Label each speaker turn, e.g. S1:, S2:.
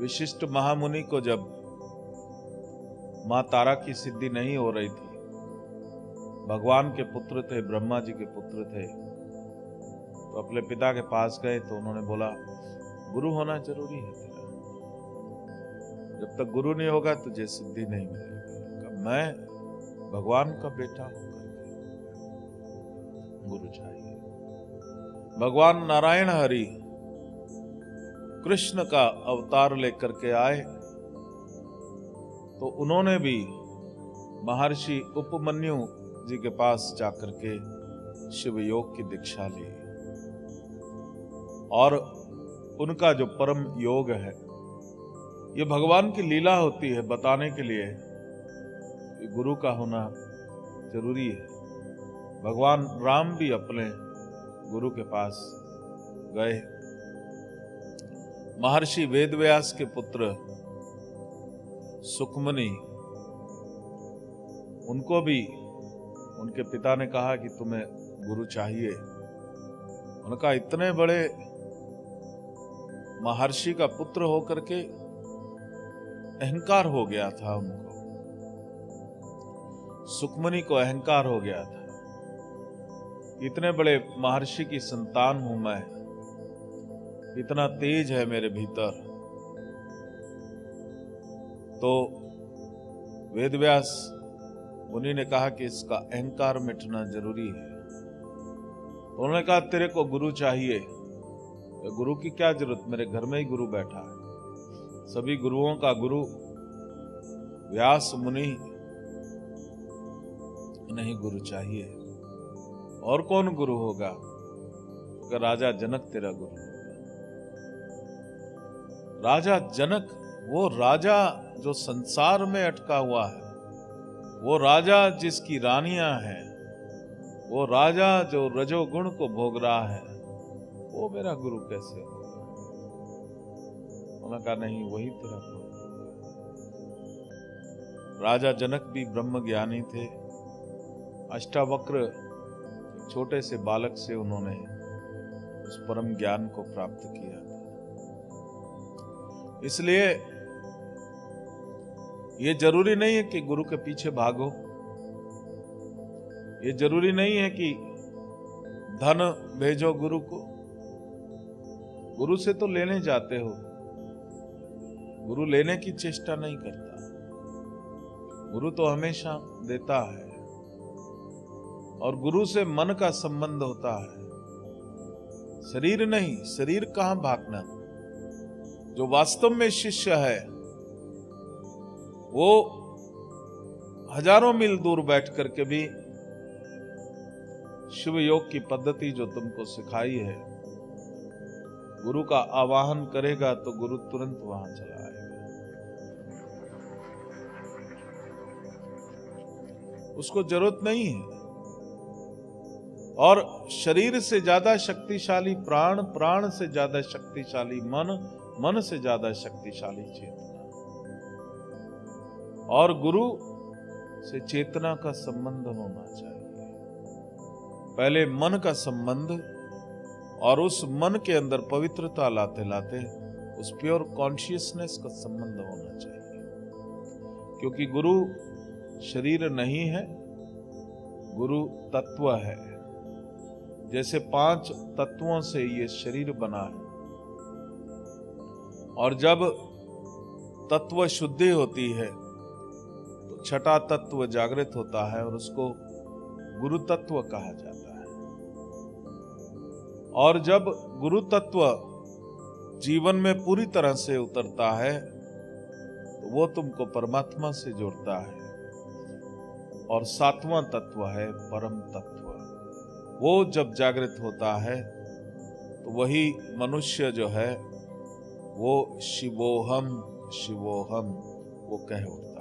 S1: विशिष्ट महामुनि को जब मां तारा की सिद्धि नहीं हो रही थी, भगवान के पुत्र थे, ब्रह्मा जी के पुत्र थे, तो अपने पिता के पास गए तो उन्होंने बोला गुरु होना जरूरी है तेरा, जब तक गुरु नहीं होगा तुझे सिद्धि नहीं मिलेगी। मैं भगवान का बेटा हूं, गुरु चाहिए। भगवान नारायण हरि कृष्ण का अवतार लेकर के आए तो उन्होंने भी महर्षि उपमन्यु जी के पास जाकर के शिव योग की दीक्षा ली और उनका जो परम योग है, ये भगवान की लीला होती है बताने के लिए कि गुरु का होना जरूरी है। भगवान राम भी अपने गुरु के पास गए। महर्षि वेदव्यास के पुत्र सुखमनि, उनको भी उनके पिता ने कहा कि तुम्हें गुरु चाहिए। उनका इतने बड़े महर्षि का पुत्र होकर के अहंकार हो गया था उनको, सुखमनि को अहंकार हो गया था। इतने बड़े महर्षि की संतान हूं मैं, इतना तेज है मेरे भीतर। तो वेदव्यास मुनि ने कहा कि इसका अहंकार मिटना जरूरी है। तो उन्होंने कहा तेरे को गुरु चाहिए। तो गुरु की क्या जरूरत, मेरे घर में ही गुरु बैठा है। सभी गुरुओं का गुरु व्यास मुनि नहीं, गुरु चाहिए। और कौन गुरु होगा? तो राजा जनक तेरा गुरु होगा। राजा जनक, वो राजा जो संसार में अटका हुआ है, वो राजा जिसकी रानियां हैं, वो राजा जो रजोगुण को भोग रहा है, वो मेरा गुरु कैसे होगा? उन्होंने कहा नहीं, वही तेरा गुरु होगा। राजा जनक भी ब्रह्म ज्ञानी थे। अष्टावक्र छोटे से बालक से उन्होंने उस परम ज्ञान को प्राप्त किया। इसलिए ये जरूरी नहीं है कि गुरु के पीछे भागो। ये जरूरी नहीं है कि धन भेजो गुरु को। गुरु से तो लेने जाते हो, गुरु लेने की चेष्टा नहीं करता। गुरु तो हमेशा देता है और गुरु से मन का संबंध होता है, शरीर नहीं। शरीर कहां भागना। जो वास्तव में शिष्य है वो हजारों मील दूर बैठ करके भी शिव योग की पद्धति जो तुमको सिखाई है, गुरु का आवाहन करेगा तो गुरु तुरंत वहां चला आएगा। उसको जरूरत नहीं है। और शरीर से ज्यादा शक्तिशाली प्राण, प्राण से ज्यादा शक्तिशाली मन, मन से ज्यादा शक्तिशाली चेतना। और गुरु से चेतना का संबंध होना चाहिए। पहले मन का संबंध, और उस मन के अंदर पवित्रता लाते लाते उस प्योर कॉन्शियसनेस का संबंध होना चाहिए। क्योंकि गुरु शरीर नहीं है, गुरु तत्व है। जैसे 5 तत्वों से ये शरीर बना है, और जब तत्व शुद्धि होती है तो छठा तत्व जागृत होता है और उसको गुरु तत्व कहा जाता है। और जब गुरु तत्व जीवन में पूरी तरह से उतरता है तो वो तुमको परमात्मा से जोड़ता है। और 7वां तत्व है परम तत्व। वो जब जागृत होता है तो वही मनुष्य जो है वो शिवोहम शिवोहम वो कह उठता है।